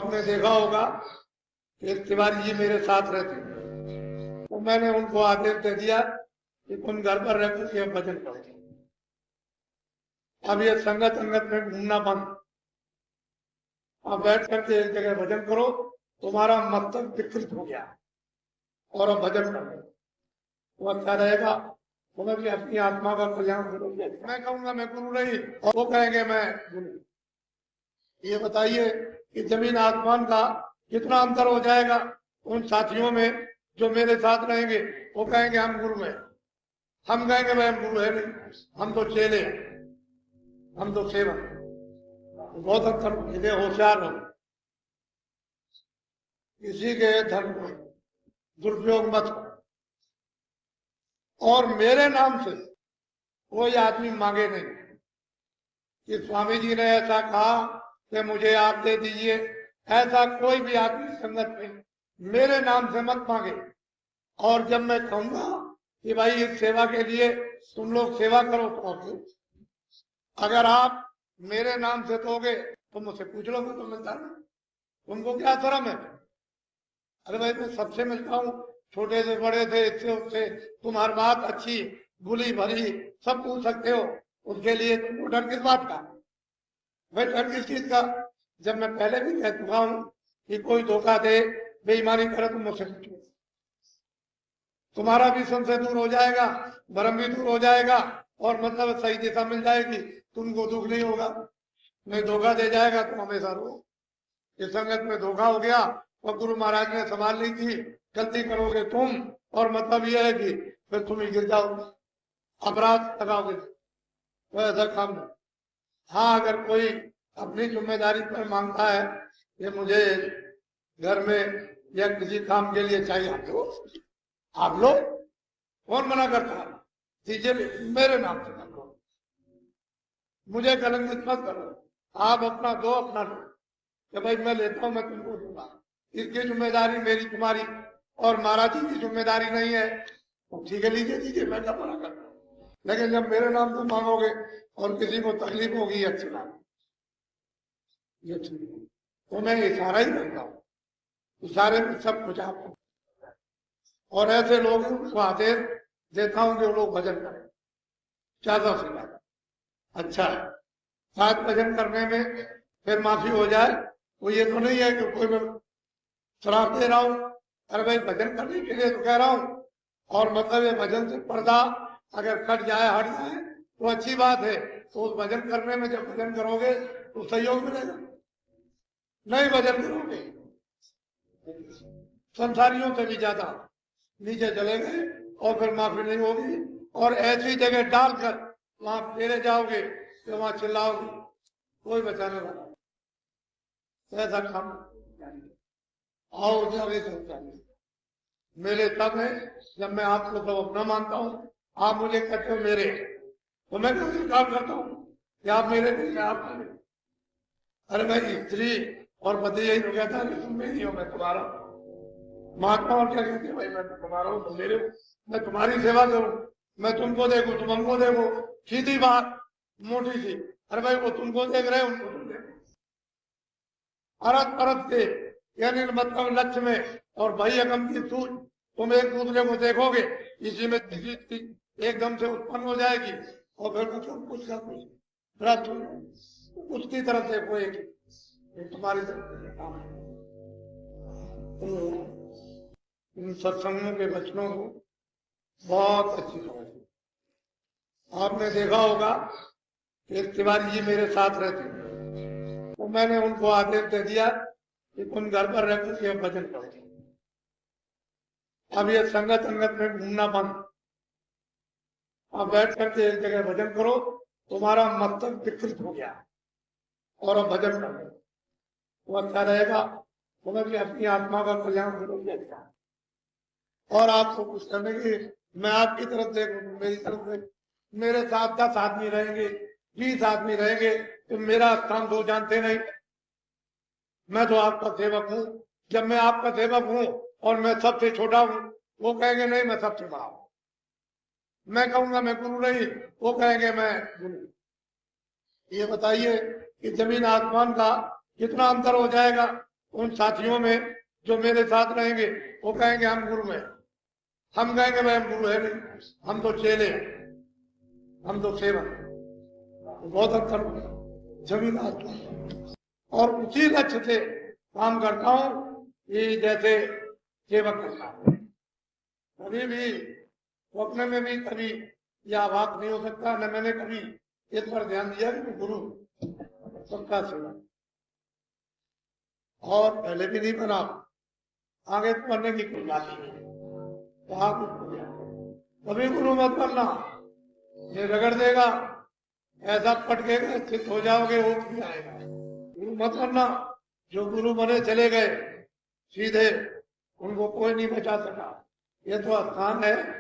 आपने देखा होगा कि एक तिवारी जी मेरे साथ रहते हैं, तो मैंने उनको आदेश दे दिया कि तुम घर पर रह करके भजन करो। अब ये संगत संगत में घूमना बंद, अब बैठ करके एक जगह भजन करो। तुम्हारा मस्तक विकृत हो गया और अब भजन करो तो अच्छा रहेगा। तुम्हें भी अपनी आत्मा का कल्याण करोगे। मैं कहूंगा मैं गुरु नहीं और वो कहेंगे मैं गुरु। ये बताइए कि जमीन आसमान का कितना अंतर हो जाएगा उन साथियों में जो मेरे साथ रहेंगे। वो कहेंगे हम गुरु हैं, हम कहेंगे भाई हम गुरु है नहीं, हम तो चेले हैं, हम तो सेवक। बहुत अंतर। इन्हें होशियार हो, किसी के धर्म को दुरुपयोग मत हो। और मेरे नाम से कोई आदमी मांगे नहीं कि स्वामी जी ने ऐसा कहा कि मुझे आप दे दीजिए। ऐसा कोई भी आदमी संगत में मेरे नाम से मत मांगे। और जब मैं कहूंगा कि भाई इस सेवा के लिए तुम लोग सेवा करो तो अगर आप मेरे नाम से दोगे तो मुझसे पूछ लो, मैं तो मिलता हूं, तुमको क्या शर्म है? अरे भाई मैं सबसे मिलता हूँ, छोटे से बड़े से इससे उससे। तुम हर बात अच्छी बुरी भली सब पूछ सकते हो, उसके लिए तुमको डर किस बात का? भाई डर किस चीज का? जब मैं पहले भी कह चुका हूं कि कोई धोखा दे बेईमानी करे तो मुझसे पूछो, तुम्हारा भी संशय दूर हो जाएगा, भ्रम भी दूर हो जाएगा और मतलब सही दिशा मिल जाएगी, तुमको दुख नहीं होगा। नहीं धोखा दे जाएगा तो हमेशा रो। इस संगत में धोखा हो गया और गुरु महाराज ने संभाल ली थी, गलती करोगे तुम और मतलब यह है कि फिर तुम ही गिर जाओगे, अपराध लगाओगे, तो ऐसा काम नहीं। हाँ अगर कोई अपनी जिम्मेदारी पर मांगता है कि मुझे घर में या किसी काम के लिए चाहिए, आप लो, कौन मना करता है? दीजिए, मेरे नाम से कर लो, मुझे कलंकित मत करो। आप अपना दो, अपना लो कि भाई मैं लेता हूं, मैं तुमको दूंगा। इसकी जिम्मेदारी मेरी तुम्हारी और महाराज जी की जिम्मेदारी नहीं है। तो ठीक है लीजिए दीजिए, मैं क्या मना करता हूँ। लेकिन जब मेरे नाम से मांगोगे और किसी को तकलीफ होगी, अच्छी बात ये ठीक है, तो मैं इशारा ही करता हूँ, इशारे में सब कुछ आपको। और ऐसे लोगों को आदेश देता हूं कि वो लोग भजन करें ज्यादा से ज्यादा। अच्छा है, साथ भजन करने में फिर माफी हो जाए, वो ये तो नहीं है कि कोई मैं शराब दे रहा हूं। अरे भाई भजन करने के लिए तो कह रहा हूं, और मतलब ये भजन से पर्दा अगर कट जाए हट जाए तो अच्छी बात है। तो उस भजन करने में जब भजन करोगे तो सहयोग मिलेगा। नहीं भजन करोगे संसारियों से भी ज्यादा नीचे चले गए और फिर माफी नहीं होगी। और ऐसी जगह डालकर वहां फेरे जाओगे तो वहां चिल्लाओगे, कोई बचाने वाला ऐसा काम। आओ जावे तो मेरे तब है जब मैं आपको तो अपना मानता हूं, आप मुझे कहते हो मेरे, तो मैं क्यों स्वीकार करता हूं कि आप मेरे नहीं, मैं आपका नहीं। अरे भाई स्त्री और पति यही तो कहता है कि तुम मेरी हो मैं तुम्हारा। महात्मा और क्या कहते हैं, भाई मैं तुम्हारा हूं तुम मेरे हो, मैं तुम्हारी सेवा करूं, मैं तुमको देखू तुम हमको देखो, सीधी बात मोटी सी। अरे भाई वो तुमको देख रहे उनको तुम देखो, अरत परत से यानी मतलब लक्ष्य में और भाई अगम की सूझ तुम एक दूसरे को देखोगे, इसी में एकदम से उत्पन्न हो जाएगी और फिर मतलब कुछ का कुछ प्राप्त हो, उसकी तरफ देखो एक तुम्हारी तरफ काम है। इन सत्संगों के वचनों को बहुत अच्छी समझ। आपने देखा होगा कि एक तिवारी जी मेरे साथ रहते हैं, तो मैंने उनको आदेश दे दिया कि तुम घर पर रह करके भजन करो। अब ये संगत संगत में घूमना बंद, अब बैठ करके एक जगह भजन करो। तुम्हारा मस्तक विकृत हो गया और अब भजन करो तो अच्छा रहेगा। तुम्हें भी अपनी आत्मा का कल्याण करोगे। अच्छा और आपको कुछ करने की, मैं आपकी तरफ से मेरी तरफ से मेरे साथ 10 आदमी रहेंगे, 20 आदमी रहेंगे, तो मेरा स्थान दो जानते नहीं। मैं तो आपका सेवक हूं। जब मैं आपका सेवक हूं और मैं सबसे छोटा हूं, वो कहेंगे नहीं मैं सबसे बड़ा हूं। मैं कहूंगा मैं गुरु नहीं, वो कहेंगे मैं गुरु। ये बताइए कि जमीन आसमान का कितना अंतर हो जाएगा उन साथियों में जो मेरे साथ रहेंगे वो कहेंगे हम गुरु हैं, हम कहेंगे भाई हम गुरु है नहीं, हम तो चेले हैं, हम तो सेवक। बहुत अंतर जमीन आसमान। और उसी लक्ष्य से काम करता हूं कि जैसे सेवक करता हूं। कभी भी स्वप्न में भी कभी यह बात नहीं हो सकता, न मैंने कभी इस पर ध्यान दिया कि गुरु सबका सेवक, और पहले भी नहीं बना, आगे तो बनने की कोई बात नहीं। तो आप कभी गुरु मत बनना, ये रगड़ देगा, ऐसा पटकेगा, स्थित हो जाओगे, वो भी आएगा। गुरु मत बनना। जो गुरु बने चले गए सीधे, उनको कोई नहीं बचा सका। ये तो स्थान है